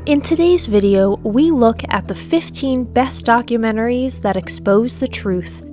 In today's video, we look at the 15 best documentaries that expose the truth.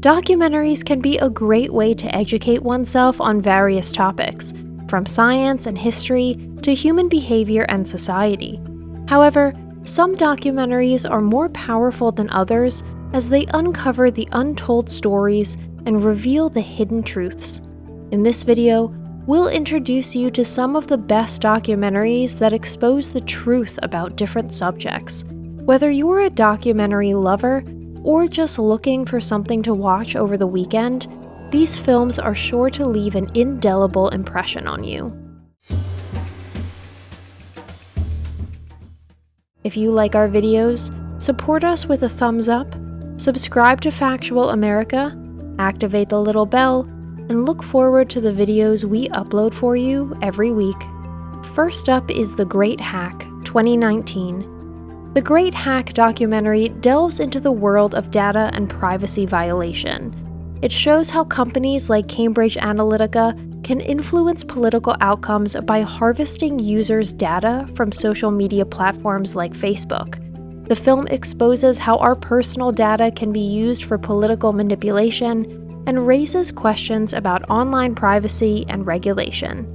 Documentaries can be a great way to educate oneself on various topics, from science and history to human behavior and society. However, some documentaries are more powerful than others as they uncover the untold stories and reveal the hidden truths. In this video, we'll introduce you to some of the best documentaries that expose the truth about different subjects. Whether you're a documentary lover or just looking for something to watch over the weekend, these films are sure to leave an indelible impression on you. If you like our videos, support us with a thumbs up, subscribe to Factual America, activate the little bell, and look forward to the videos we upload for you every week. First up is The Great Hack, 2019. The Great Hack documentary delves into the world of data and privacy violation. It shows how companies like Cambridge Analytica can influence political outcomes by harvesting users' data from social media platforms like Facebook. The film exposes how our personal data can be used for political manipulation and raises questions about online privacy and regulation.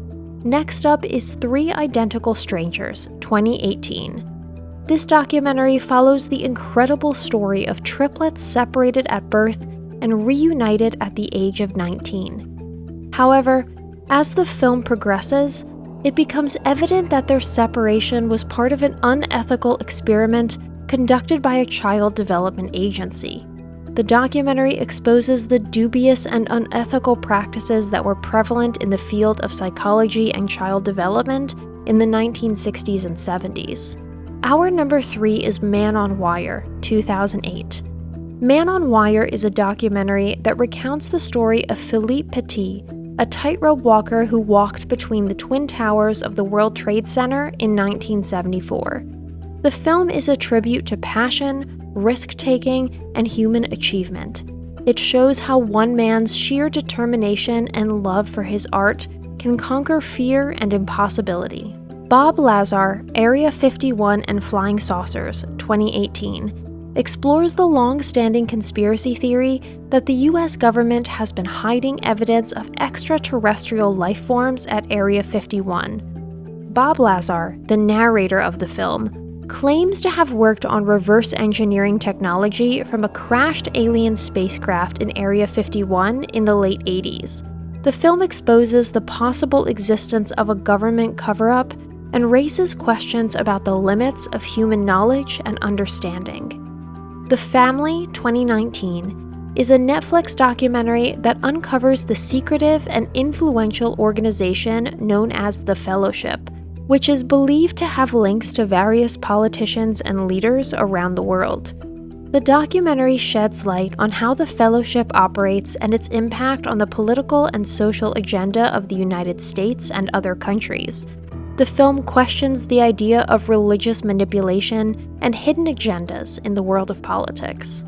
Next up is Three Identical Strangers, 2018. This documentary follows the incredible story of triplets separated at birth and reunited at the age of 19. However, as the film progresses, it becomes evident that their separation was part of an unethical experiment conducted by a child development agency. The documentary exposes the dubious and unethical practices that were prevalent in the field of psychology and child development in the 1960s and 70s. Our number 3 is Man on Wire, 2008. Man on Wire is a documentary that recounts the story of Philippe Petit, a tightrope walker who walked between the Twin Towers of the World Trade Center in 1974. The film is a tribute to passion, risk-taking, and human achievement. It shows how one man's sheer determination and love for his art can conquer fear and impossibility. Bob Lazar, Area 51 and Flying Saucers, 2018, explores the long-standing conspiracy theory that the U.S. government has been hiding evidence of extraterrestrial life forms at Area 51. Bob Lazar, the narrator of the film, claims to have worked on reverse engineering technology from a crashed alien spacecraft in Area 51 in the late 80s. The film exposes the possible existence of a government cover-up and raises questions about the limits of human knowledge and understanding. The Family, 2019, is a Netflix documentary that uncovers the secretive and influential organization known as The Fellowship, which is believed to have links to various politicians and leaders around the world. The documentary sheds light on how the Fellowship operates and its impact on the political and social agenda of the United States and other countries. The film questions the idea of religious manipulation and hidden agendas in the world of politics.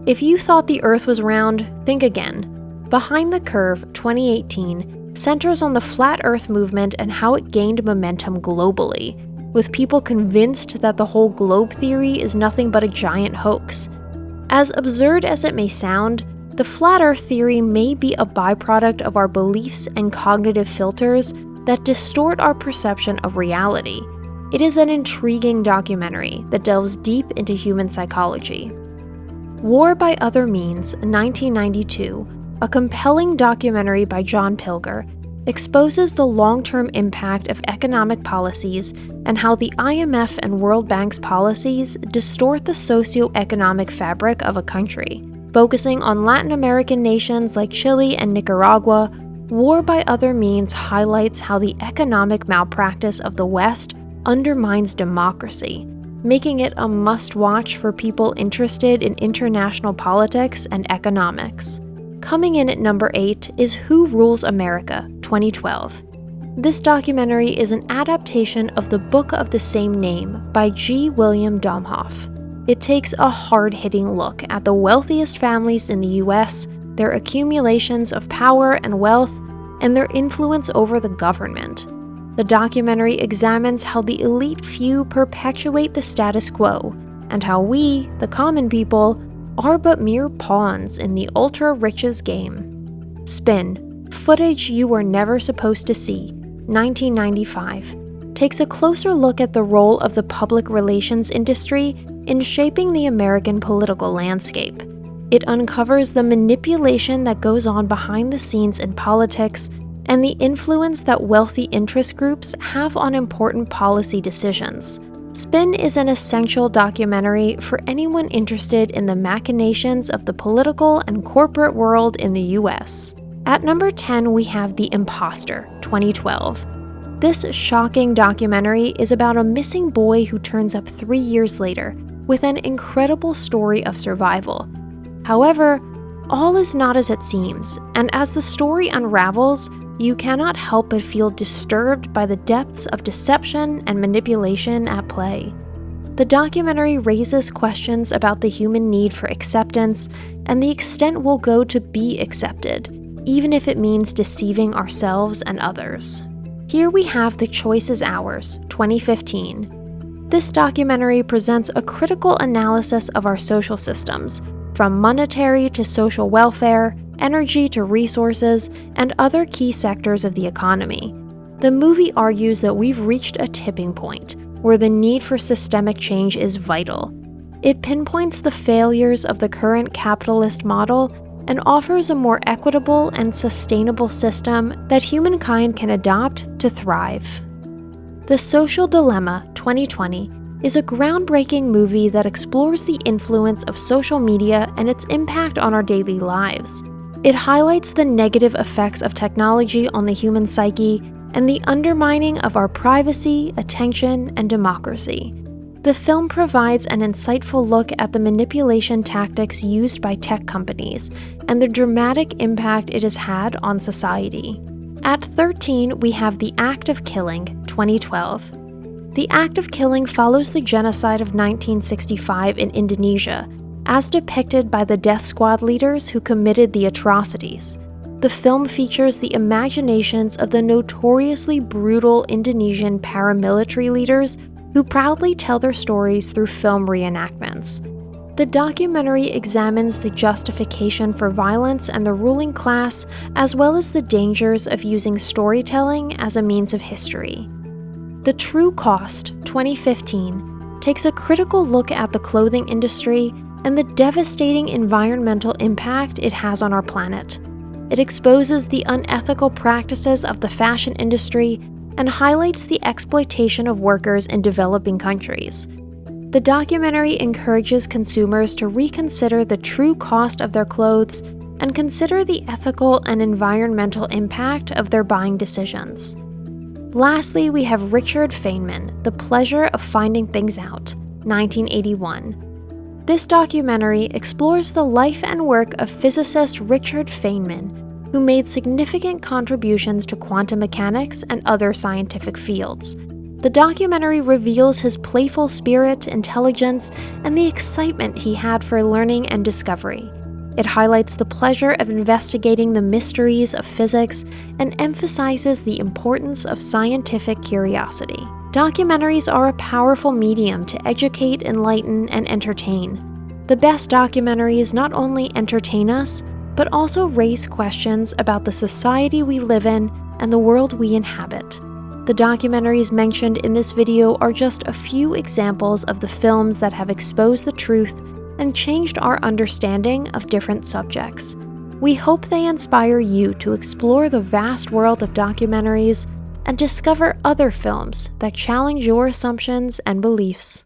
If you thought the Earth was round, think again. Behind the Curve, 2018, centers on the Flat Earth movement and how it gained momentum globally, with people convinced that the whole globe theory is nothing but a giant hoax. As absurd as it may sound, the Flat Earth theory may be a byproduct of our beliefs and cognitive filters that distort our perception of reality. It is an intriguing documentary that delves deep into human psychology. War by Other Means, 1992, a compelling documentary by John Pilger, exposes the long-term impact of economic policies and how the IMF and World Bank's policies distort the socio-economic fabric of a country. Focusing on Latin American nations like Chile and Nicaragua, War by Other Means highlights how the economic malpractice of the West undermines democracy, making it a must-watch for people interested in international politics and economics. Coming in at number 8 is Who Rules America, 2012. This documentary is an adaptation of the book of the same name by G. William Domhoff. It takes a hard-hitting look at the wealthiest families in the U.S., their accumulations of power and wealth, and their influence over the government. The documentary examines how the elite few perpetuate the status quo, and how we, the common people, are but mere pawns in the ultra-rich's game. Spin, Footage You Were Never Supposed to See, 1995, takes a closer look at the role of the public relations industry in shaping the American political landscape. It uncovers the manipulation that goes on behind the scenes in politics and the influence that wealthy interest groups have on important policy decisions. Spin is an essential documentary for anyone interested in the machinations of the political and corporate world in the US. At number 10, we have The Imposter, 2012. This shocking documentary is about a missing boy who turns up 3 years later with an incredible story of survival. However, all is not as it seems, and as the story unravels, you cannot help but feel disturbed by the depths of deception and manipulation at play. The documentary raises questions about the human need for acceptance and the extent we'll go to be accepted, even if it means deceiving ourselves and others. Here we have The Choice Is Ours, 2015. This documentary presents a critical analysis of our social systems, from monetary to social welfare, energy to resources, and other key sectors of the economy. The movie argues that we've reached a tipping point where the need for systemic change is vital. It pinpoints the failures of the current capitalist model and offers a more equitable and sustainable system that humankind can adopt to thrive. The Social Dilemma, 2020, is a groundbreaking movie that explores the influence of social media and its impact on our daily lives. It highlights the negative effects of technology on the human psyche and the undermining of our privacy, attention, and democracy. The film provides an insightful look at the manipulation tactics used by tech companies and the dramatic impact it has had on society. At 13, we have The Act of Killing, 2012. The Act of Killing follows the genocide of 1965 in Indonesia, as depicted by the death squad leaders who committed the atrocities. The film features the imaginations of the notoriously brutal Indonesian paramilitary leaders who proudly tell their stories through film reenactments. The documentary examines the justification for violence and the ruling class, as well as the dangers of using storytelling as a means of history. The True Cost, 2015, takes a critical look at the clothing industry and the devastating environmental impact it has on our planet. It exposes the unethical practices of the fashion industry and highlights the exploitation of workers in developing countries. The documentary encourages consumers to reconsider the true cost of their clothes and consider the ethical and environmental impact of their buying decisions. Lastly, we have Richard Feynman, The Pleasure of Finding Things Out, 1981. This documentary explores the life and work of physicist Richard Feynman, who made significant contributions to quantum mechanics and other scientific fields. The documentary reveals his playful spirit, intelligence, and the excitement he had for learning and discovery. It highlights the pleasure of investigating the mysteries of physics and emphasizes the importance of scientific curiosity. Documentaries are a powerful medium to educate, enlighten, and entertain. The best documentaries not only entertain us, but also raise questions about the society we live in and the world we inhabit. The documentaries mentioned in this video are just a few examples of the films that have exposed the truth and changed our understanding of different subjects. We hope they inspire you to explore the vast world of documentaries and discover other films that challenge your assumptions and beliefs.